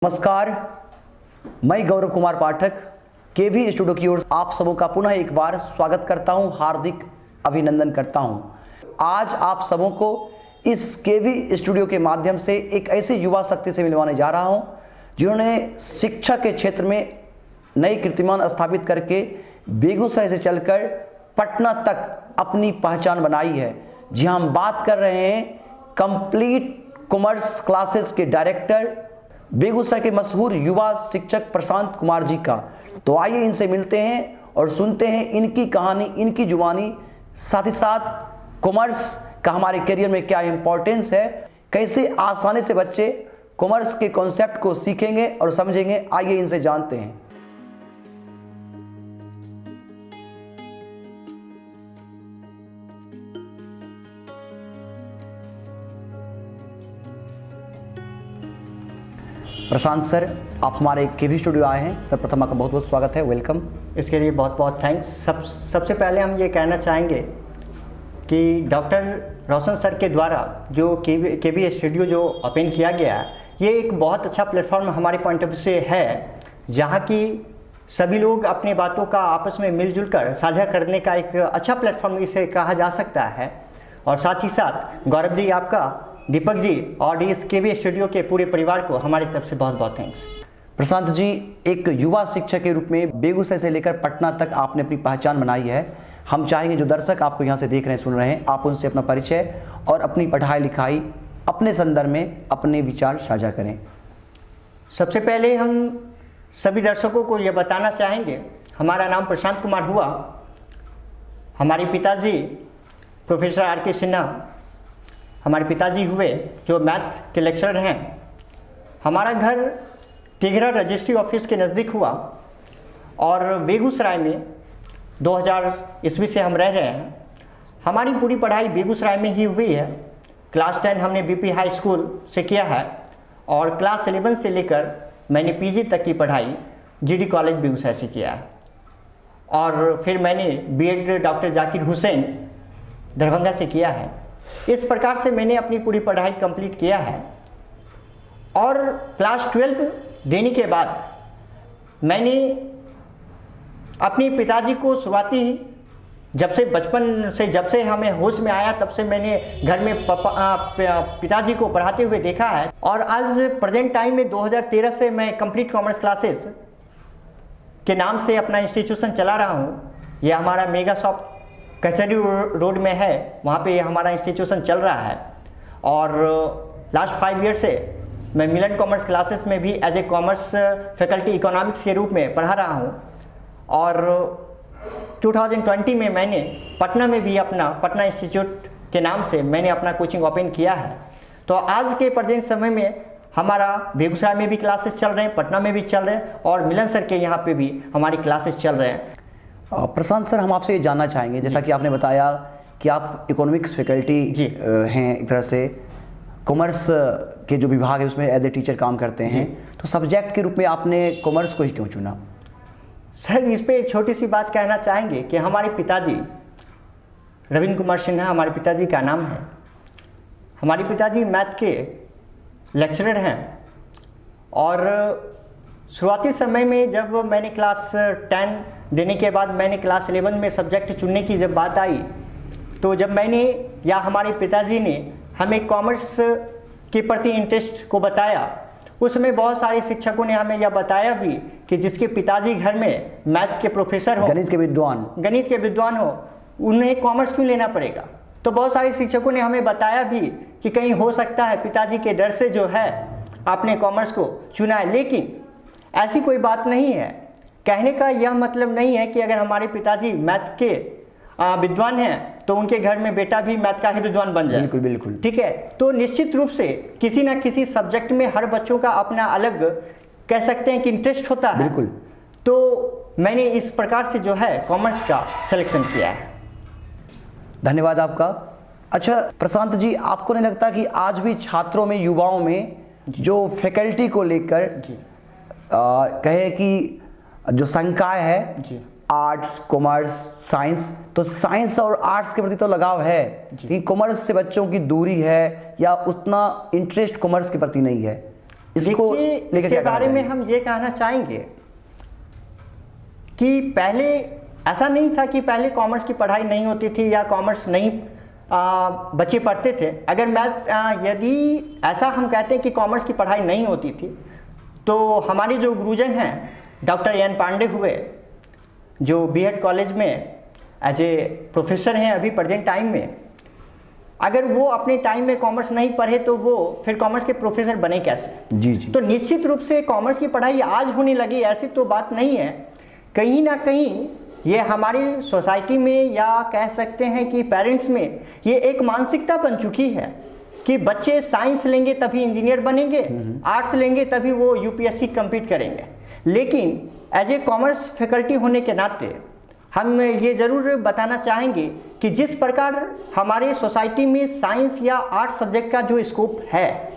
नमस्कार, मैं गौरव कुमार पाठक केवी स्टूडियो की ओर आप सबों का पुनः एक बार स्वागत करता हूं, हार्दिक अभिनंदन करता हूं। आज आप सबों को इस केवी स्टूडियो के माध्यम से एक ऐसे युवा शक्ति से मिलवाने जा रहा हूं जिन्होंने शिक्षा के क्षेत्र में नई कीर्तिमान स्थापित करके बेगूसराय से चलकर पटना तक अपनी पहचान बनाई है। जी हाँ, हम बात कर रहे हैं कंप्लीट कॉमर्स क्लासेस के डायरेक्टर बेगूसराय के मशहूर युवा शिक्षक प्रशांत कुमार जी का। तो आइए इनसे मिलते हैं और सुनते हैं इनकी कहानी, इनकी जुबानी, साथ ही साथ कॉमर्स का हमारे करियर में क्या इंपॉर्टेंस है, कैसे आसानी से बच्चे कॉमर्स के कॉन्सेप्ट को सीखेंगे और समझेंगे। आइए इनसे जानते हैं। प्रशांत सर, आप हमारे केवी स्टूडियो आए हैं। सर, प्रथम आपका बहुत बहुत स्वागत है, वेलकम। इसके लिए बहुत बहुत थैंक्स। सबसे पहले हम ये कहना चाहेंगे कि डॉक्टर रोशन सर के द्वारा जो केवी स्टूडियो जो ओपन किया गया है, ये एक बहुत अच्छा प्लेटफॉर्म हमारे पॉइंट ऑफ व्यू से है, जहाँ की सभी लोग अपनी बातों का आपस में मिलजुल कर साझा करने का एक अच्छा प्लेटफॉर्म इसे कहा जा सकता है। और साथ ही साथ गौरव जी, आपका, दीपक जी और इस केवी स्टूडियो के पूरे परिवार को हमारी तरफ से बहुत बहुत थैंक्स। प्रशांत जी, एक युवा शिक्षक के रूप में बेगूसराय से लेकर पटना तक आपने अपनी पहचान बनाई है। हम चाहेंगे जो दर्शक आपको यहाँ से देख रहे हैं, सुन रहे हैं, आप उनसे अपना परिचय और अपनी पढ़ाई लिखाई अपने संदर्भ में अपने विचार साझा करें। सबसे पहले हम सभी दर्शकों को ये बताना चाहेंगे, हमारा नाम प्रशांत कुमार हुआ। हमारे पिताजी प्रोफेसर आर के सिन्हा हमारे पिताजी हुए, जो मैथ के लेक्चरर हैं। हमारा घर तिघरा रजिस्ट्री ऑफिस के नज़दीक हुआ और बेगूसराय में 2000 ईस्वी से हम रह रहे हैं। हमारी पूरी पढ़ाई बेगूसराय में ही हुई है। क्लास 10 हमने बीपी हाई स्कूल से किया है और क्लास 11 से लेकर मैंने पीजी तक की पढ़ाई जीडी कॉलेज बेगूसराय से किया है। और फिर मैंने बीएड डॉक्टर जाकिर हुसैन दरभंगा से किया है। इस प्रकार से मैंने अपनी पूरी पढ़ाई कंप्लीट किया है। और क्लास 12 देने के बाद मैंने अपने पिताजी को शुरुआती जब से हमें होश में आया, तब से मैंने घर में पिताजी को पढ़ाते हुए देखा है। और आज प्रेजेंट टाइम में 2013 से मैं कंप्लीट कॉमर्स क्लासेस के नाम से अपना इंस्टीट्यूशन चला रहा हूँ। यह हमारा मेगा शॉप कचहरी रोड में है, वहाँ पे हमारा इंस्टीट्यूशन चल रहा है। और लास्ट 5 ईयर से मैं मिलन कॉमर्स क्लासेस में भी as a commerce faculty economics के रूप में पढ़ा रहा हूँ। और 2020 में मैंने पटना में भी अपना पटना इंस्टीट्यूट के नाम से मैंने अपना कोचिंग ओपन किया है। तो आज के प्रेजेंट समय में हमारा बेगूसराय में भी क्लासेस चल रहे हैं, पटना में भी चल रहे हैं और मिलन सर के यहाँ पे भी हमारी क्लासेस चल रहे हैं। प्रशांत सर, हम आपसे ये जानना चाहेंगे, जैसा कि आपने बताया कि आप इकोनॉमिक्स फैकल्टी हैं, एक तरह से कॉमर्स के जो विभाग है उसमें एज ए टीचर काम करते हैं, तो सब्जेक्ट के रूप में आपने कॉमर्स को ही क्यों चुना? सर, इस पे एक छोटी सी बात कहना चाहेंगे कि हमारे पिताजी रविंद्र कुमार सिन्हा हमारे पिताजी का नाम है। हमारे पिताजी मैथ के लेक्चरर हैं। और शुरुआती समय में जब मैंने क्लास 10 देने के बाद मैंने क्लास 11 में सब्जेक्ट चुनने की जब बात आई, तो जब मैंने या हमारे पिताजी ने हमें कॉमर्स के प्रति इंटरेस्ट को बताया, उसमें बहुत सारे शिक्षकों ने हमें यह बताया भी कि जिसके पिताजी घर में मैथ के प्रोफेसर हो, गणित के विद्वान हो, उन्हें कॉमर्स क्यों लेना पड़ेगा। तो बहुत सारे शिक्षकों ने हमें बताया भी कि कहीं हो सकता है पिताजी के डर से जो है आपने कॉमर्स को चुना है। लेकिन ऐसी कोई बात नहीं है। कहने का यह मतलब नहीं है कि अगर हमारे पिताजी मैथ के विद्वान हैं तो उनके घर में बेटा भी मैथ का ही विद्वान बन जाए। बिल्कुल बिल्कुल, ठीक है। तो निश्चित रूप से किसी ना किसी सब्जेक्ट में हर बच्चों का अपना अलग, कह सकते हैं कि इंटरेस्ट होता है। बिल्कुल। तो मैंने इस प्रकार से जो है कॉमर्स का सिलेक्शन किया है। धन्यवाद आपका। अच्छा प्रशांत जी, आपको नहीं लगता कि आज भी छात्रों में, युवाओं में जो फैकल्टी को लेकर कहे कि जो शंकाएं है, आर्ट्स, कॉमर्स, साइंस, तो साइंस और आर्ट्स के प्रति तो लगाव है, लेकिन कॉमर्स से बच्चों की दूरी है या उतना इंटरेस्ट कॉमर्स के प्रति नहीं है, इसको देखिए, लेकर इसके क्या कहना बारे में चाहेंगे? हम ये कहना चाहेंगे कि पहले ऐसा नहीं था कि पहले कॉमर्स की पढ़ाई नहीं होती थी या कॉमर्स नहीं बच्चे पढ़ते थे। अगर यदि ऐसा हम कहते हैं कि कॉमर्स की पढ़ाई नहीं होती थी, तो हमारे जो गुरुजन हैं डॉक्टर एन पांडे हुए, जो बीएड कॉलेज में एज ए प्रोफेसर हैं अभी प्रेजेंट टाइम में, अगर वो अपने टाइम में कॉमर्स नहीं पढ़े तो वो फिर कॉमर्स के प्रोफेसर बने कैसे? जी जी। तो निश्चित रूप से कॉमर्स की पढ़ाई आज होने लगी ऐसी तो बात नहीं है। कहीं ना कहीं ये हमारी सोसाइटी में या कह सकते हैं कि पेरेंट्स में ये एक मानसिकता बन चुकी है कि बच्चे साइंस लेंगे तभी इंजीनियर बनेंगे, आर्ट्स लेंगे तभी वो यूपीएससी कम्पीट करेंगे। लेकिन एज ए कॉमर्स फैकल्टी होने के नाते हम ये ज़रूर बताना चाहेंगे कि जिस प्रकार हमारे सोसाइटी में साइंस या आर्ट सब्जेक्ट का जो स्कोप है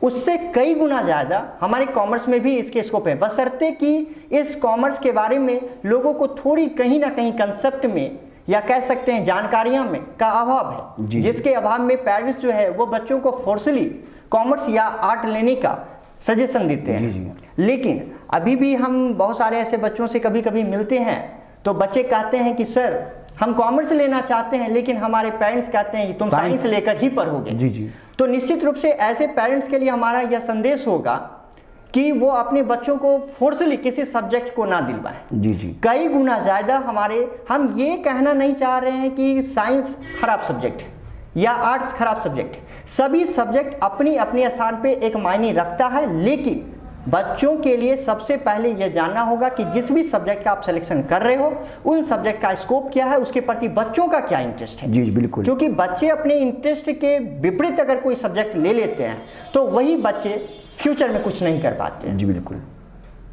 उससे कई गुना ज़्यादा हमारे कॉमर्स में भी इसके स्कोप है, बशर्ते कि इस कॉमर्स के बारे में लोगों को थोड़ी कहीं ना कहीं कंसेप्ट में या कह सकते हैं जानकारियां में का अभाव है, जिसके अभाव में पेरेंट्स जो है वो बच्चों को फोर्सली कॉमर्स या आर्ट लेने का सजेशन देते हैं। लेकिन अभी भी हम बहुत सारे ऐसे बच्चों से कभी कभी मिलते हैं तो बच्चे कहते हैं कि सर हम कॉमर्स लेना चाहते हैं लेकिन हमारे पेरेंट्स कहते हैं कि तुम साइंस लेकर ही पढ़ोगे। जी जी। तो निश्चित रूप से ऐसे पेरेंट्स के लिए हमारा यह संदेश होगा कि वो अपने बच्चों को फोर्सली किसी सब्जेक्ट को ना दिलवाएं। जी जी। कई गुना ज़्यादा हम ये कहना नहीं चाह रहे हैं कि साइंस खराब सब्जेक्ट है या आर्ट्स खराब सब्जेक्ट है। सभी सब्जेक्ट अपनी अपने स्थान पे एक मायने रखता है, लेकिन बच्चों के लिए सबसे पहले यह जानना होगा कि जिस भी सब्जेक्ट का आप सिलेक्शन कर रहे हो उन सब्जेक्ट का स्कोप क्या है, उसके प्रति बच्चों का क्या इंटरेस्ट है। जी बिल्कुल। क्योंकि बच्चे अपने इंटरेस्ट के विपरीत अगर कोई सब्जेक्ट ले लेते हैं तो वही बच्चे फ्यूचर में कुछ नहीं कर पाते हैं। जी बिल्कुल।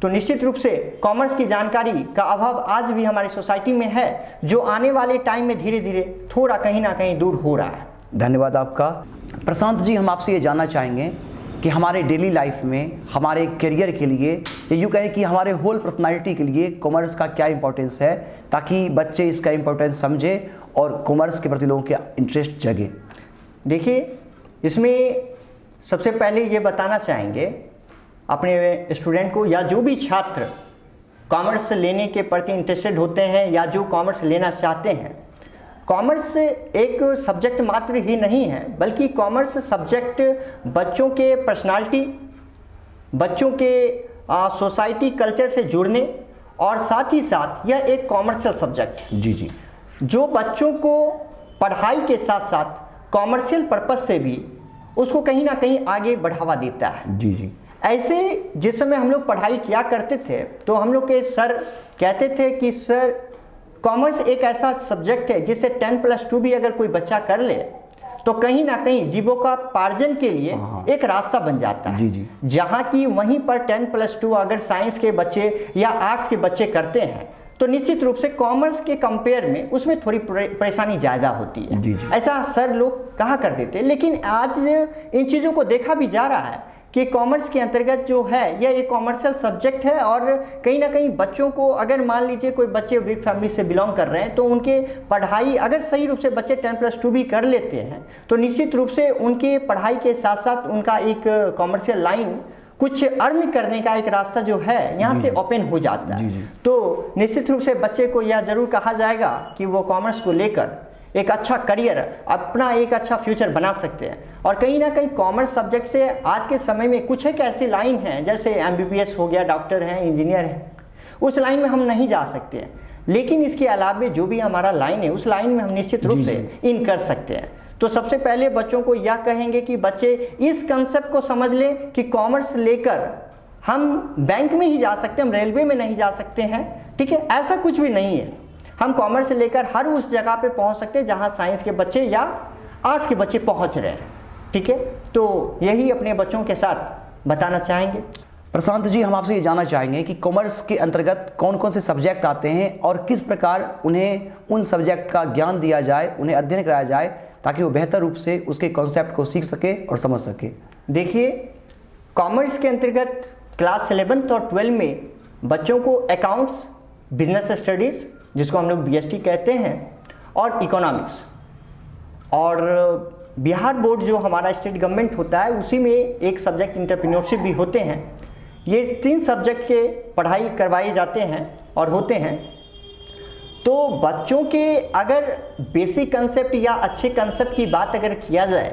तो निश्चित रूप से कॉमर्स की जानकारी का अभाव आज भी हमारी सोसाइटी में है, जो आने वाले टाइम में धीरे धीरे थोड़ा कहीं ना कहीं दूर हो रहा है। धन्यवाद आपका। प्रशांत जी, हम आपसे ये जानना चाहेंगे कि हमारे डेली लाइफ में हमारे करियर के लिए या यूँ कहें कि हमारे होल पर्सनालिटी के लिए कॉमर्स का क्या इंपॉर्टेंस है, ताकि बच्चे इसका इंपॉर्टेंस समझें और कॉमर्स के प्रति लोगों के इंटरेस्ट जगे। देखिए, इसमें सबसे पहले ये बताना चाहेंगे अपने स्टूडेंट को या जो भी छात्र कॉमर्स लेने के प्रति इंटरेस्टेड होते हैं या जो कॉमर्स लेना चाहते हैं, कॉमर्स एक सब्जेक्ट मात्र ही नहीं है, बल्कि कॉमर्स सब्जेक्ट बच्चों के पर्सनालिटी, बच्चों के सोसाइटी कल्चर से जुड़ने और साथ ही साथ यह एक कॉमर्शियल सब्जेक्ट है। जी जी। जो बच्चों को पढ़ाई के साथ साथ कॉमर्शियल पर्पस से भी उसको कहीं ना कहीं आगे बढ़ावा देता है। जी जी। ऐसे जिस समय हम लोग पढ़ाई किया करते थे तो हम लोग के सर कहते थे कि सर कॉमर्स एक ऐसा सब्जेक्ट है जिससे 10+2 भी अगर कोई बच्चा कर ले तो कहीं ना कहीं जीविकोपार्जन के लिए एक रास्ता बन जाता है। जी जी। जहाँ की वहीं पर 10+2 अगर साइंस के बच्चे या आर्ट्स के बच्चे करते हैं तो निश्चित रूप से कॉमर्स के कंपेयर में उसमें थोड़ी परेशानी ज़्यादा होती है। जी जी। ऐसा सर लोग कहा करते थे, लेकिन आज इन चीज़ों को देखा भी जा रहा है कि कॉमर्स के अंतर्गत जो है यह एक कॉमर्शियल सब्जेक्ट है और कहीं ना कहीं बच्चों को, अगर मान लीजिए कोई बच्चे वीक फैमिली से बिलोंग कर रहे हैं तो उनके पढ़ाई अगर सही रूप से बच्चे 10+2 भी कर लेते हैं तो निश्चित रूप से उनके पढ़ाई के साथ साथ उनका एक कॉमर्शियल लाइन कुछ अर्न करने का एक रास्ता जो है यहाँ से ओपन हो जाता है। तो निश्चित रूप से बच्चे को यह जरूर कहा जाएगा कि वो कॉमर्स को लेकर एक अच्छा करियर, अपना एक अच्छा फ्यूचर बना सकते हैं। और कहीं ना कहीं कॉमर्स सब्जेक्ट से आज के समय में कुछ एक ऐसी लाइन है जैसे MBBS हो गया, डॉक्टर हैं, इंजीनियर हैं, उस लाइन में हम नहीं जा सकते हैं, लेकिन इसके अलावा जो भी हमारा लाइन है उस लाइन में हम निश्चित रूप से इन कर सकते हैं। तो सबसे पहले बच्चों को यह कहेंगे कि बच्चे इस कंसेप्ट को समझ लें कि कॉमर्स लेकर हम बैंक में ही जा सकते हैं, हम रेलवे में नहीं जा सकते हैं। ठीक है, ऐसा कुछ भी नहीं है। हम कॉमर्स लेकर हर उस जगह पे पहुंच सकते हैं जहां साइंस के बच्चे या आर्ट्स के बच्चे पहुंच रहे हैं। ठीक है, तो यही अपने बच्चों के साथ बताना चाहेंगे। प्रशांत जी, हम आपसे ये जानना चाहेंगे कि कॉमर्स के अंतर्गत कौन कौन से सब्जेक्ट आते हैं और किस प्रकार उन्हें उन सब्जेक्ट का ज्ञान दिया जाए, उन्हें अध्ययन कराया जाए, ताकि वो बेहतर रूप से उसके कॉन्सेप्ट को सीख सके और समझ सके। देखिए, कॉमर्स के अंतर्गत क्लास 11th और 12 में बच्चों को अकाउंट्स, बिजनेस स्टडीज़ जिसको हम लोग BST कहते हैं, और इकोनॉमिक्स और बिहार बोर्ड जो हमारा स्टेट गवर्नमेंट होता है उसी में एक सब्जेक्ट एंटरप्रेन्योरशिप भी होते हैं। ये 3 सब्जेक्ट के पढ़ाई करवाए जाते हैं और होते हैं। तो बच्चों के अगर बेसिक कंसेप्ट या अच्छे कंसेप्ट की बात अगर किया जाए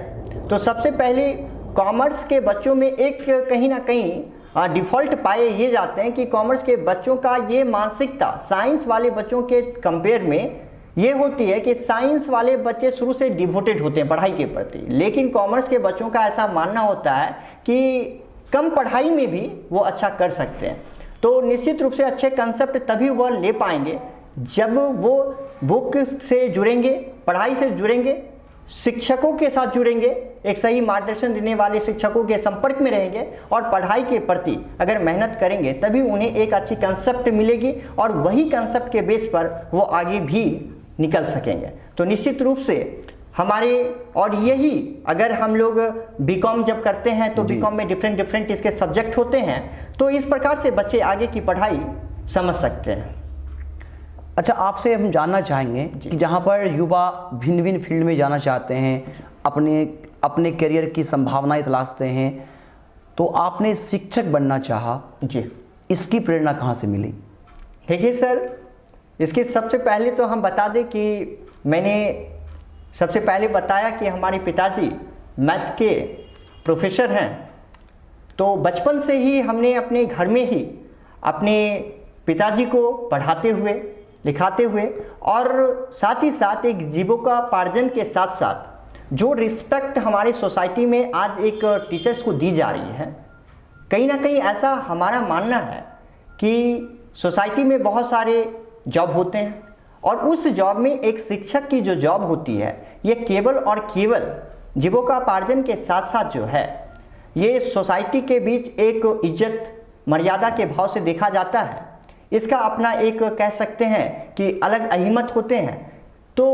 तो सबसे पहले कॉमर्स के बच्चों में एक कहीं ना कहीं डिफ़ॉल्ट पाए ये जाते हैं कि कॉमर्स के बच्चों का ये मानसिकता साइंस वाले बच्चों के कंपेयर में ये होती है कि साइंस वाले बच्चे शुरू से डिवोटेड होते हैं पढ़ाई के प्रति, लेकिन कॉमर्स के बच्चों का ऐसा मानना होता है कि कम पढ़ाई में भी वो अच्छा कर सकते हैं। तो निश्चित रूप से अच्छे कंसेप्ट तभी वह ले पाएंगे जब वो बुक से जुड़ेंगे, पढ़ाई से जुड़ेंगे, शिक्षकों के साथ जुड़ेंगे, एक सही मार्गदर्शन देने वाले शिक्षकों के संपर्क में रहेंगे और पढ़ाई के प्रति अगर मेहनत करेंगे तभी उन्हें एक अच्छी कंसेप्ट मिलेगी और वही कंसेप्ट के बेस पर वो आगे भी निकल सकेंगे। तो निश्चित रूप से हमारे और यही अगर हम लोग बीकॉम जब करते हैं तो बीकॉम में डिफरेंट इसके सब्जेक्ट होते हैं, तो इस प्रकार से बच्चे आगे की पढ़ाई समझ सकते हैं। अच्छा, आपसे हम जानना चाहेंगे कि जहाँ पर युवा भिन्न भिन्न फील्ड में जाना चाहते हैं, अपने करियर की संभावनाएं तलाशते हैं, तो आपने शिक्षक बनना चाहा जी, इसकी प्रेरणा कहाँ से मिली? देखिए सर, इसकी सबसे पहले तो हम बता दें कि मैंने सबसे पहले बताया कि हमारे पिताजी मैथ के प्रोफेसर हैं। तो बचपन से ही हमने अपने घर में ही अपने पिताजी को पढ़ाते हुए, लिखाते हुए और साथ ही साथ एक जीविकोपार्जन के साथ साथ जो रिस्पेक्ट हमारी सोसाइटी में आज एक टीचर्स को दी जा रही है, कहीं ना कहीं ऐसा हमारा मानना है कि सोसाइटी में बहुत सारे जॉब होते हैं और उस जॉब में एक शिक्षक की जो जॉब होती है ये केवल और केवल जीविकोपार्जन के साथ साथ जो है ये सोसाइटी के बीच एक इज्जत मर्यादा के भाव से देखा जाता है। इसका अपना एक कह सकते हैं कि अलग अहिमत होते हैं। तो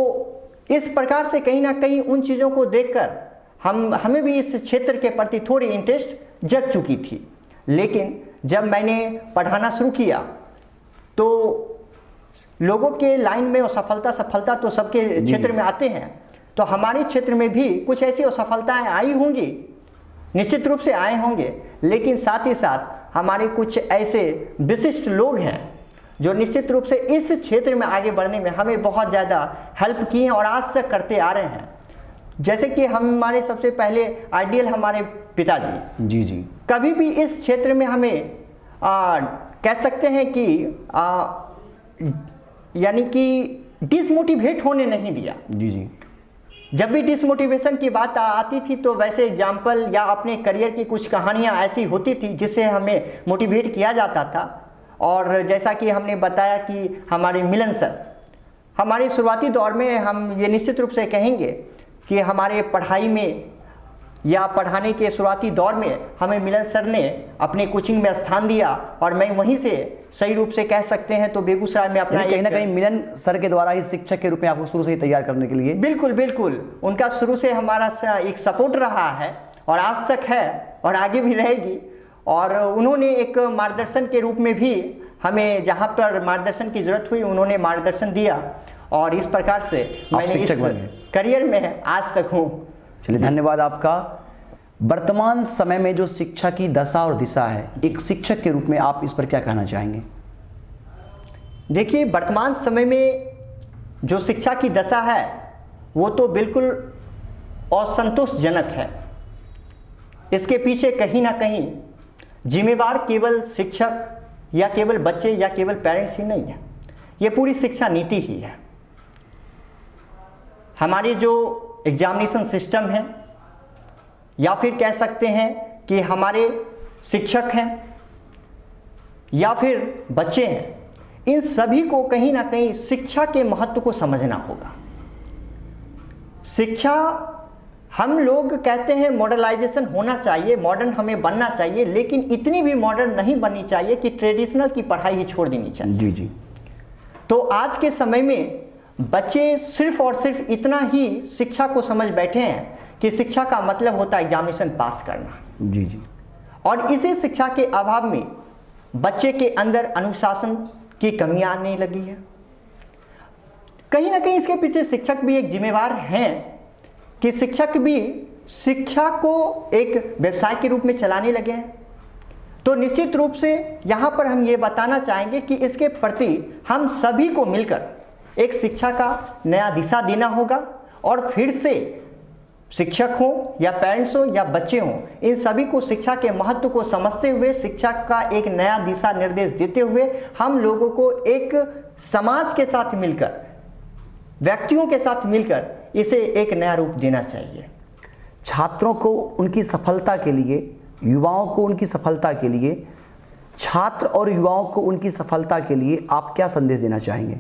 इस प्रकार से कहीं ना कहीं उन चीज़ों को देखकर हमें भी इस क्षेत्र के प्रति थोड़ी इंटरेस्ट जग चुकी थी। लेकिन जब मैंने पढ़ाना शुरू किया तो लोगों के लाइन में असफलता तो सबके क्षेत्र में आते हैं, तो हमारे क्षेत्र में भी कुछ ऐसी असफलताएं आई होंगी, निश्चित रूप से आए होंगे, लेकिन साथ ही साथ हमारे कुछ ऐसे विशिष्ट लोग हैं जो निश्चित रूप से इस क्षेत्र में आगे बढ़ने में हमें बहुत ज़्यादा हेल्प की हैं और आज तक करते आ रहे हैं। जैसे कि हमारे सबसे पहले आइडियल हमारे पिताजी जी कभी भी इस क्षेत्र में हमें कह सकते हैं कि यानी कि डिसमोटिवेट होने नहीं दिया। जी। जब भी डिसमोटिवेशन की बात आती थी तो वैसे एग्जाम्पल या अपने करियर की कुछ कहानियां ऐसी होती थी जिससे हमें मोटिवेट किया जाता था। और जैसा कि हमने बताया कि हमारे मिलन सर, हमारे शुरुआती दौर में हम ये निश्चित रूप से कहेंगे कि हमारे पढ़ाई में या पढ़ाने के शुरुआती दौर में हमें मिलन सर ने अपने कोचिंग में स्थान दिया और मैं वहीं से सही रूप से कह सकते हैं तो बेगूसराय में अपना कहीं ना कहीं मिलन सर के द्वारा ही शिक्षक के रूप में आपको शुरू से ही तैयार करने के लिए। बिल्कुल उनका शुरू से हमारा एक सपोर्ट रहा है और आज तक है और आगे भी रहेगी। और उन्होंने एक मार्गदर्शन के रूप में भी हमें जहाँ पर मार्गदर्शन की जरूरत हुई उन्होंने मार्गदर्शन दिया और इस प्रकार से मैंने इस करियर में आज तक हूँ। चलिए, धन्यवाद आपका। वर्तमान समय में जो शिक्षा की दशा और दिशा है, एक शिक्षक के रूप में आप इस पर क्या कहना चाहेंगे? देखिए, वर्तमान समय में जो शिक्षा की दशा है वो तो बिल्कुल असंतोषजनक है। इसके पीछे कहीं ना कहीं जिम्मेवार केवल शिक्षक या केवल बच्चे या केवल पेरेंट्स ही नहीं है, ये पूरी शिक्षा नीति ही है। हमारे जो एग्जामिनेशन सिस्टम है या फिर कह सकते हैं कि हमारे शिक्षक हैं या फिर बच्चे हैं, इन सभी को कहीं ना कहीं शिक्षा के महत्व को समझना होगा। शिक्षा, हम लोग कहते हैं मॉडर्नाइजेशन होना चाहिए, मॉडर्न हमें बनना चाहिए, लेकिन इतनी भी मॉडर्न नहीं बननी चाहिए कि ट्रेडिशनल की पढ़ाई ही छोड़ देनी चाहिए। जी। तो आज के समय में बच्चे सिर्फ और सिर्फ इतना ही शिक्षा को समझ बैठे हैं कि शिक्षा का मतलब होता है एग्जामिनेशन पास करना। जी। और इसी शिक्षा के अभाव में बच्चे के अंदर अनुशासन की कमी आने लगी है। कहीं ना कहीं इसके पीछे शिक्षक भी एक जिम्मेवार हैं कि शिक्षक भी शिक्षा को एक व्यवसाय के रूप में चलाने लगे हैं। तो निश्चित रूप से यहाँ पर हम ये बताना चाहेंगे कि इसके प्रति हम सभी को मिलकर एक शिक्षा का नया दिशा देना होगा और फिर से शिक्षक हो या पेरेंट्स हो या बच्चे हों, इन सभी को शिक्षा के महत्व को समझते हुए शिक्षा का एक नया दिशा निर्देश देते हुए हम लोगों को एक समाज के साथ मिलकर, व्यक्तियों के साथ मिलकर इसे एक नया रूप देना चाहिए। छात्रों को उनकी सफलता के लिए, युवाओं को उनकी सफलता के लिए, छात्र और युवाओं को उनकी सफलता के लिए आप क्या संदेश देना चाहेंगे?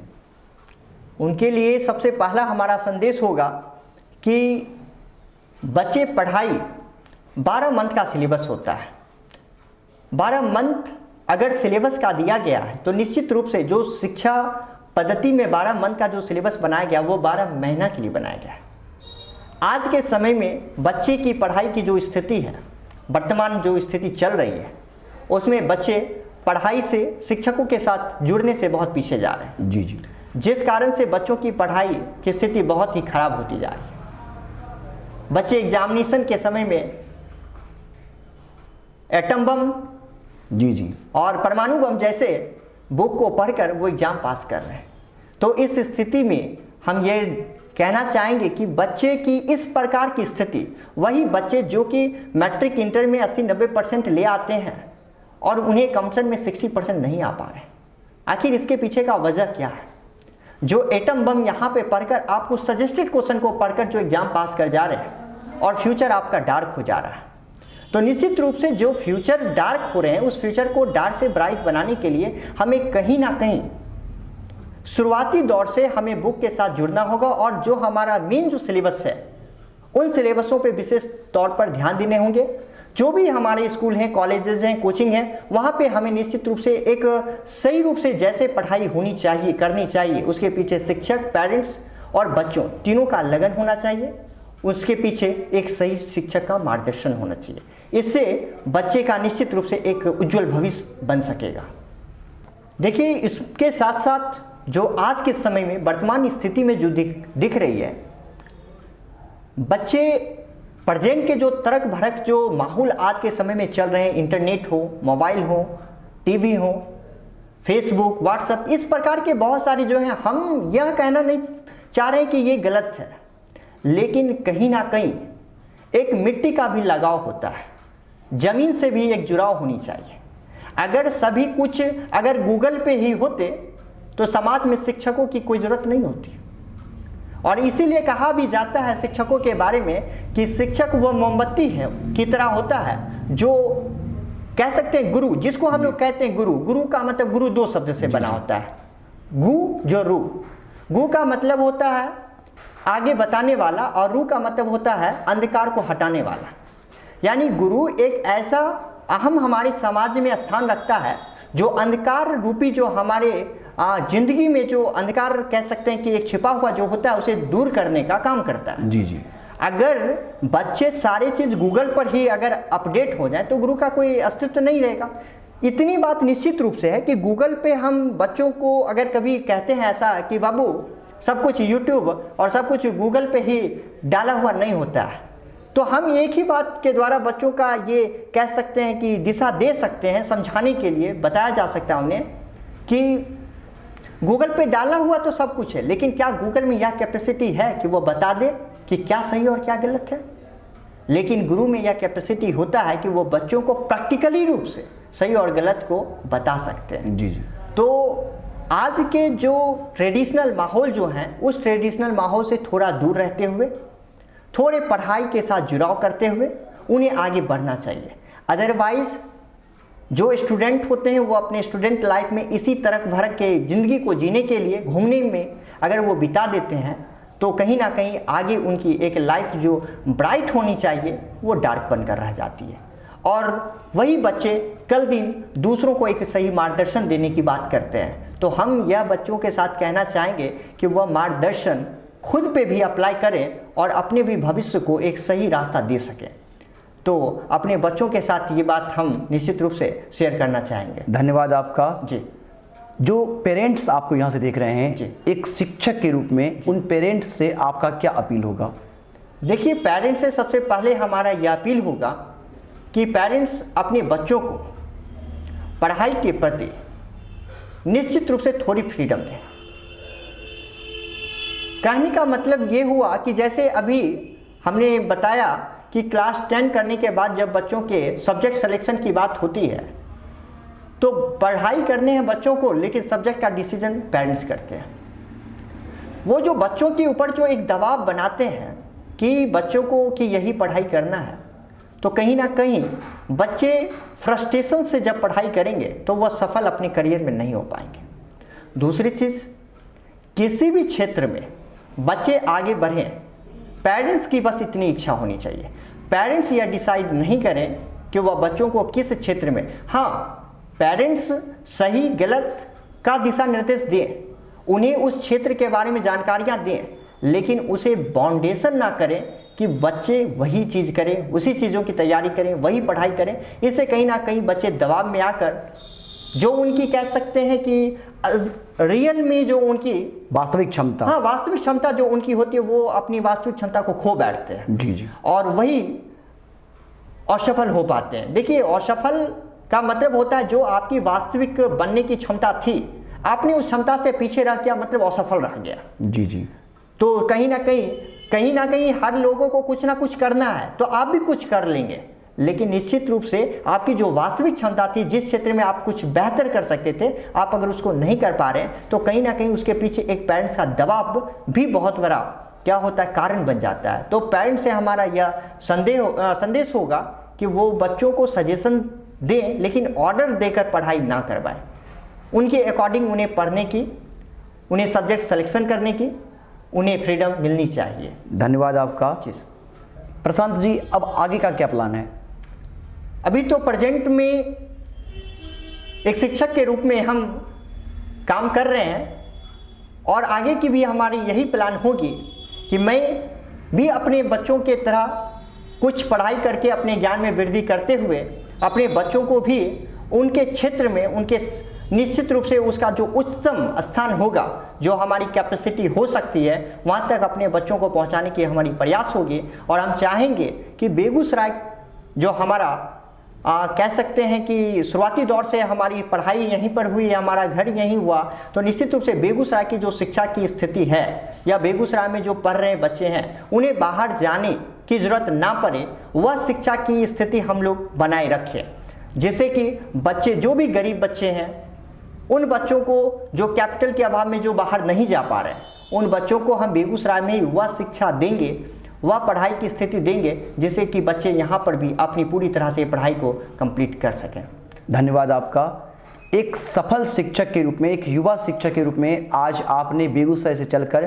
उनके लिए सबसे पहला हमारा संदेश होगा कि बच्चे पढ़ाई 12 मंथ का सिलेबस होता है। 12 मंथ अगर सिलेबस का दिया गया है तो निश्चित रूप से जो शिक्षा पद्धति में 12 मंथ का जो सिलेबस बनाया गया वो 12 महीना के लिए बनाया गया है। आज के समय में बच्चे की पढ़ाई की जो स्थिति है, वर्तमान जो स्थिति चल रही है, उसमें बच्चे पढ़ाई से शिक्षकों के साथ जुड़ने से बहुत पीछे जा रहे हैं। जी जी। जिस कारण से बच्चों की पढ़ाई की स्थिति बहुत ही खराब होती जा रही है। बच्चे एग्जामिनेशन के समय में एटम बम जी जी और परमाणु बम जैसे बुक को पढ़कर वो एग्जाम पास कर रहे हैं। तो इस स्थिति में हम ये कहना चाहेंगे कि बच्चे की इस प्रकार की स्थिति, वही बच्चे जो कि मैट्रिक इंटर में 80-90% ले आते हैं और उन्हें कॉम्पिटिशन में 60% नहीं आ पा रहे, आखिर इसके पीछे का वजह क्या है? जो एटम बम यहाँ पे पढ़कर आपको सजेस्टेड क्वेश्चन को पढ़कर जो एग्जाम पास कर जा रहे हैं और फ्यूचर आपका डार्क हो जा रहा है। तो निश्चित रूप से जो फ्यूचर डार्क हो रहे हैं उस फ्यूचर को डार्क से ब्राइट बनाने के लिए हमें कहीं ना कहीं शुरुआती दौर से हमें बुक के साथ जुड़ना होगा और जो हमारा मेन जो सिलेबस है उन सिलेबसों पे विशेष तौर पर ध्यान देने होंगे। जो भी हमारे स्कूल हैं, कॉलेजेस हैं, कोचिंग हैं, वहाँ पे हमें निश्चित रूप से एक सही रूप से जैसे पढ़ाई होनी चाहिए, करनी चाहिए, उसके पीछे शिक्षक, पेरेंट्स और बच्चों तीनों का लगन होना चाहिए। उसके पीछे एक सही शिक्षक का मार्गदर्शन होना चाहिए। इससे बच्चे का निश्चित रूप से एक उज्जवल भविष्य बन सकेगा। देखिए, इसके साथ साथ जो आज के समय में वर्तमान स्थिति में जो दिख रही है, बच्चे प्रेजेंट के जो तरक भड़क जो माहौल आज के समय में चल रहे हैं, इंटरनेट हो, मोबाइल हो, टीवी हो, फेसबुक, व्हाट्सएप, इस प्रकार के बहुत सारे जो हैं, हम यह कहना नहीं चाह रहे हैं कि ये गलत है, लेकिन कहीं ना कहीं एक मिट्टी का भी लगाव होता है, जमीन से भी एक जुड़ाव होनी चाहिए। अगर सभी कुछ अगर गूगल पे ही होते तो समाज में शिक्षकों की कोई ज़रूरत नहीं होती। और इसीलिए कहा भी जाता है शिक्षकों के बारे में कि शिक्षक वह मोमबत्ती है की तरह होता है जो कह सकते हैं गुरु, जिसको हम लोग कहते हैं गुरु। गुरु का मतलब, गुरु दो शब्द से बना होता है, गु जो रू। गु का मतलब होता है आगे बताने वाला और रू का मतलब होता है अंधकार को हटाने वाला। यानी गुरु एक ऐसा अहम हमारे समाज में स्थान रखता है जो अंधकार रूपी जो हमारे जिंदगी में जो अंधकार कह सकते हैं कि एक छिपा हुआ जो होता है उसे दूर करने का काम करता है। जी जी। अगर बच्चे सारे चीज गूगल पर ही अगर अपडेट हो जाए तो गुरु का कोई अस्तित्व नहीं रहेगा। इतनी बात निश्चित रूप से है कि गूगल पे हम बच्चों को अगर कभी कहते हैं ऐसा कि बाबू सब कुछ यूट्यूब और सब कुछ गूगल पे ही डाला हुआ नहीं होता है, तो हम एक ही बात के द्वारा बच्चों का ये कह सकते हैं कि दिशा दे सकते हैं, समझाने के लिए बताया जा सकता है उन्हें कि गूगल पे डाला हुआ तो सब कुछ है, लेकिन क्या गूगल में यह कैपेसिटी है कि वो बता दे कि क्या सही और क्या गलत है? लेकिन गुरु में यह कैपेसिटी होता है कि वो बच्चों को प्रैक्टिकली रूप से सही और गलत को बता सकते हैं। जी जी। तो आज के जो ट्रेडिशनल माहौल जो हैं उस ट्रेडिशनल माहौल से थोड़ा दूर रहते हुए, थोड़े पढ़ाई के साथ जुड़ाव करते हुए उन्हें आगे बढ़ना चाहिए। अदरवाइज जो स्टूडेंट होते हैं वो अपने स्टूडेंट लाइफ में इसी तरह भर के ज़िंदगी को जीने के लिए घूमने में अगर वो बिता देते हैं तो कहीं ना कहीं आगे उनकी एक लाइफ जो ब्राइट होनी चाहिए वो डार्क बनकर रह जाती है। और वही बच्चे कल दिन दूसरों को एक सही मार्गदर्शन देने की बात करते हैं, तो हम यह बच्चों के साथ कहना चाहेंगे कि वह मार्गदर्शन खुद पे भी अप्लाई करें और अपने भी भविष्य को एक सही रास्ता दे सकें। तो अपने बच्चों के साथ ये बात हम निश्चित रूप से शेयर करना चाहेंगे। धन्यवाद आपका जी। जो पेरेंट्स आपको यहाँ से देख रहे हैं जी। एक शिक्षक के रूप में उन पेरेंट्स से आपका क्या अपील होगा? देखिए, पेरेंट्स से सबसे पहले हमारा यह अपील होगा कि पेरेंट्स अपने बच्चों को पढ़ाई के प्रति निश्चित रूप से थोड़ी फ्रीडम दें। कहने का मतलब ये हुआ कि जैसे अभी हमने बताया कि क्लास 10 करने के बाद जब बच्चों के सब्जेक्ट सिलेक्शन की बात होती है तो पढ़ाई करने हैं बच्चों को, लेकिन सब्जेक्ट का डिसीजन पेरेंट्स करते हैं। वो जो बच्चों के ऊपर जो एक दबाव बनाते हैं कि बच्चों को कि यही पढ़ाई करना है, तो कहीं ना कहीं बच्चे फ्रस्ट्रेशन से जब पढ़ाई करेंगे तो वह सफल अपने करियर में नहीं हो पाएंगे। दूसरी चीज़, किसी भी क्षेत्र में बच्चे आगे बढ़ें, पेरेंट्स की बस इतनी इच्छा होनी चाहिए। पेरेंट्स यह डिसाइड नहीं करें कि वह बच्चों को किस क्षेत्र में, हाँ पेरेंट्स सही गलत का दिशा निर्देश दें, उन्हें उस क्षेत्र के बारे में जानकारियाँ दें, लेकिन उसे बाउंडेशन ना करें कि बच्चे वही चीज़ करें, उसी चीज़ों की तैयारी करें, वही पढ़ाई करें। इससे कहीं ना कहीं बच्चे दबाव में आकर जो उनकी कह सकते हैं कि रियल में जो उनकी वास्तविक क्षमता, हाँ वास्तविक क्षमता जो उनकी होती है, वो अपनी वास्तविक क्षमता को खो बैठते हैं। जी जी। और वही असफल हो पाते हैं। देखिए, असफल का मतलब होता है जो आपकी वास्तविक बनने की क्षमता थी, आपने उस क्षमता से पीछे रह गया, मतलब असफल रह गया। जी जी। तो कहीं ना कहीं हर लोगों को कुछ ना कुछ करना है, तो आप भी कुछ कर लेंगे, लेकिन निश्चित रूप से आपकी जो वास्तविक क्षमता थी, जिस क्षेत्र में आप कुछ बेहतर कर सकते थे, आप अगर उसको नहीं कर पा रहे हैं, तो कहीं ना कहीं उसके पीछे एक पेरेंट्स का दबाव भी बहुत बड़ा क्या होता है, कारण बन जाता है। तो पेरेंट्स से हमारा यह संदेश होगा कि वो बच्चों को सजेशन दें, लेकिन ऑर्डर देकर पढ़ाई ना करवाएं। उनके अकॉर्डिंग उन्हें पढ़ने की, उन्हें सब्जेक्ट सिलेक्शन करने की, उन्हें फ्रीडम मिलनी चाहिए। धन्यवाद आपका। प्रशांत जी, अब आगे का क्या प्लान है? अभी तो प्रेजेंट में एक शिक्षक के रूप में हम काम कर रहे हैं, और आगे की भी हमारी यही प्लान होगी कि मैं भी अपने बच्चों के तरह कुछ पढ़ाई करके अपने ज्ञान में वृद्धि करते हुए अपने बच्चों को भी उनके क्षेत्र में, उनके निश्चित रूप से उसका जो उच्चतम स्थान होगा, जो हमारी कैपेसिटी हो सकती है, वहाँ तक अपने बच्चों को पहुँचाने की हमारी प्रयास होगी। और हम चाहेंगे कि बेगूसराय जो हमारा कह सकते हैं कि शुरुआती दौर से हमारी पढ़ाई यहीं पर हुई है, हमारा घर यहीं हुआ, तो निश्चित रूप से बेगूसराय की जो शिक्षा की स्थिति है, या बेगूसराय में जो पढ़ रहे बच्चे हैं, उन्हें बाहर जाने की ज़रूरत ना पड़े, वह शिक्षा की स्थिति हम लोग बनाए रखें, जिससे कि बच्चे, जो भी गरीब बच्चे हैं, उन बच्चों को जो कैपिटल के अभाव में जो बाहर नहीं जा पा रहे हैं, उन बच्चों को हम बेगूसराय में ही वह शिक्षा देंगे, वह पढ़ाई की स्थिति देंगे, जिससे कि बच्चे यहाँ पर भी अपनी पूरी तरह से पढ़ाई को कंप्लीट कर सकें। धन्यवाद आपका। एक सफल शिक्षक के रूप में, एक युवा शिक्षक के रूप में आज आपने बेगूसराय से चलकर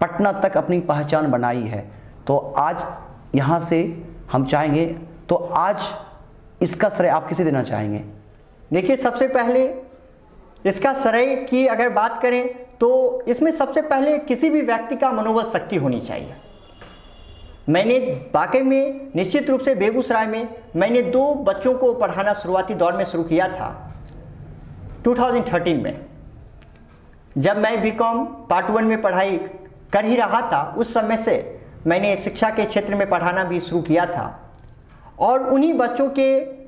पटना तक अपनी पहचान बनाई है, तो आज यहाँ से हम चाहेंगे, तो आज इसका श्रेय आप किसे देना चाहेंगे? देखिए, सबसे पहले इसका श्रेय की अगर बात करें तो इसमें सबसे पहले किसी भी व्यक्ति का मनोबल शक्ति होनी चाहिए। मैंने वाकई में निश्चित रूप से बेगूसराय में मैंने 2 बच्चों को पढ़ाना शुरुआती दौर में शुरू किया था 2013 में, जब मैं बीकॉम पार्ट 1 में पढ़ाई कर ही रहा था। उस समय से मैंने शिक्षा के क्षेत्र में पढ़ाना भी शुरू किया था, और उन्हीं बच्चों के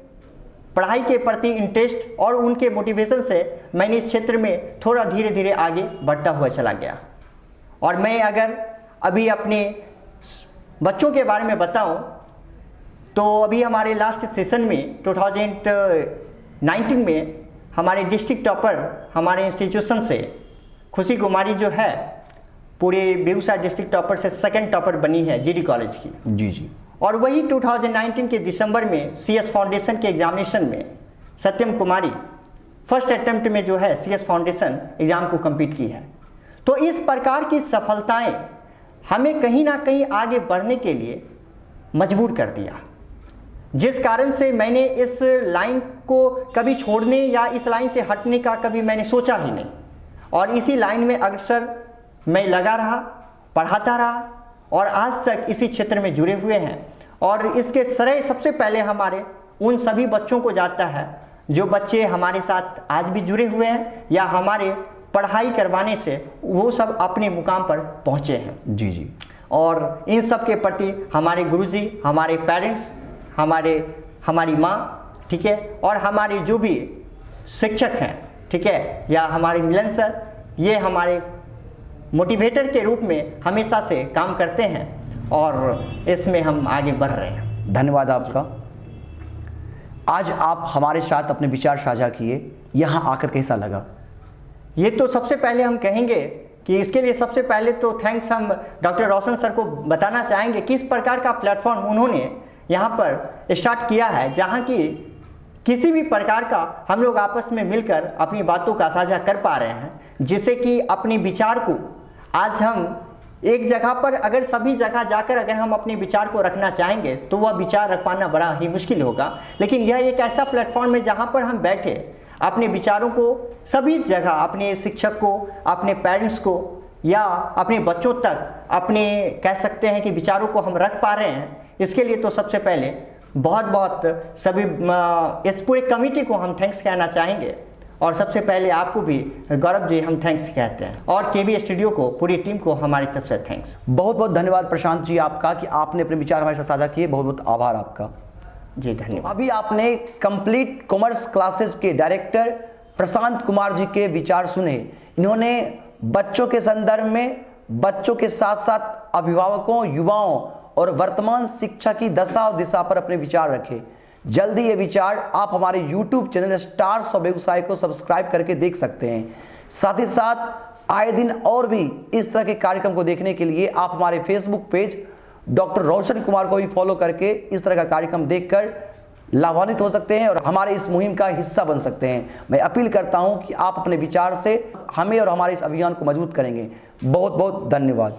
पढ़ाई के प्रति इंटरेस्ट और उनके मोटिवेशन से मैंने इस क्षेत्र में थोड़ा धीरे धीरे आगे बढ़ता हुआ चला गया। और मैं अगर अभी अपने बच्चों के बारे में बताऊं, तो अभी हमारे लास्ट सेशन में 2019 में हमारे डिस्ट्रिक्ट टॉपर, हमारे इंस्टीट्यूशन से खुशी कुमारी जो है, पूरे बेगूसराय डिस्ट्रिक्ट टॉपर से 2nd टॉपर बनी है जीडी कॉलेज की। जी जी। और वही 2019 के दिसंबर में सीएस फाउंडेशन के एग्जामिनेशन में सत्यम कुमारी फर्स्ट अटेम्प्ट में जो है सीएस फाउंडेशन एग्जाम को कंप्लीट की है। तो इस प्रकार की सफलताएं हमें कहीं ना कहीं आगे बढ़ने के लिए मजबूर कर दिया, जिस कारण से मैंने इस लाइन को कभी छोड़ने या इस लाइन से हटने का कभी मैंने सोचा ही नहीं, और इसी लाइन में अक्सर मैं लगा रहा, पढ़ाता रहा, और आज तक इसी क्षेत्र में जुड़े हुए हैं। और इसके श्रेय सबसे पहले हमारे उन सभी बच्चों को जाता है जो बच्चे हमारे साथ आज भी जुड़े हुए हैं, या हमारे पढ़ाई करवाने से वो सब अपने मुकाम पर पहुँचे हैं। जी जी। और इन सब के प्रति हमारे गुरुजी, हमारे पेरेंट्स, हमारी माँ, ठीक है, और हमारे जो भी शिक्षक हैं, ठीक है, या हमारे मिलन सर, ये हमारे मोटिवेटर के रूप में हमेशा से काम करते हैं और इसमें हम आगे बढ़ रहे हैं। धन्यवाद आपका। आज आप हमारे साथ अपने विचार साझा किए, यहाँ आकर कैसा लगा? ये तो सबसे पहले हम कहेंगे कि इसके लिए सबसे पहले तो थैंक्स हम डॉक्टर रोशन सर को बताना चाहेंगे कि इस प्रकार का प्लेटफॉर्म उन्होंने यहाँ पर स्टार्ट किया है, जहाँ की किसी भी प्रकार का हम लोग आपस में मिलकर अपनी बातों का साझा कर पा रहे हैं, जिससे कि अपने विचार को आज हम एक जगह पर, अगर सभी जगह जाकर अगर हम अपने विचार को रखना चाहेंगे तो वह विचार रख पाना बड़ा ही मुश्किल होगा। लेकिन यह एक ऐसा प्लेटफॉर्म है जहाँ पर हम बैठे अपने विचारों को सभी जगह, अपने शिक्षक को, अपने पेरेंट्स को या अपने बच्चों तक अपने कह सकते हैं कि विचारों को हम रख पा रहे हैं। इसके लिए तो सबसे पहले बहुत बहुत सभी इस पूरे कमेटी को हम थैंक्स कहना चाहेंगे और सबसे पहले आपको भी गौरव जी हम थैंक्स कहते हैं और केवी स्टूडियो को, पूरी टीम को हमारी तरफ से थैंक्स। बहुत बहुत धन्यवाद प्रशांत जी आपका कि आपने अपने विचार हमारे साथ साझा किए। बहुत बहुत आभार आपका जी, धन्यवाद। अभी आपने कंप्लीट कॉमर्स क्लासेस के डायरेक्टर प्रशांत कुमार जी के विचार सुने। इन्होंने बच्चों के संदर्भ में बच्चों के साथ साथ अभिभावकों, युवाओं और वर्तमान शिक्षा की दशा और दिशा पर अपने विचार रखे। जल्दी ये विचार आप हमारे YouTube channel stars of Begusarai को सब्सक्राइब करके देख सकते हैं। साथ ही साथ आए दिन और भी इस तरह के कार्यक्रम को देखने के लिए आप हमारे Facebook page doctor Roshan Kumar को भी फॉलो करके इस तरह का कार्यक्रम देखकर लाभान्वित हो सकते हैं और हमारे इस मुहिम का हिस्सा बन सकते हैं। मैं अपील करता हूं कि आप अपने विचार से हमें और हमारे इस अभियान को मजबूत करेंगे। बहुत बहुत धन्यवाद।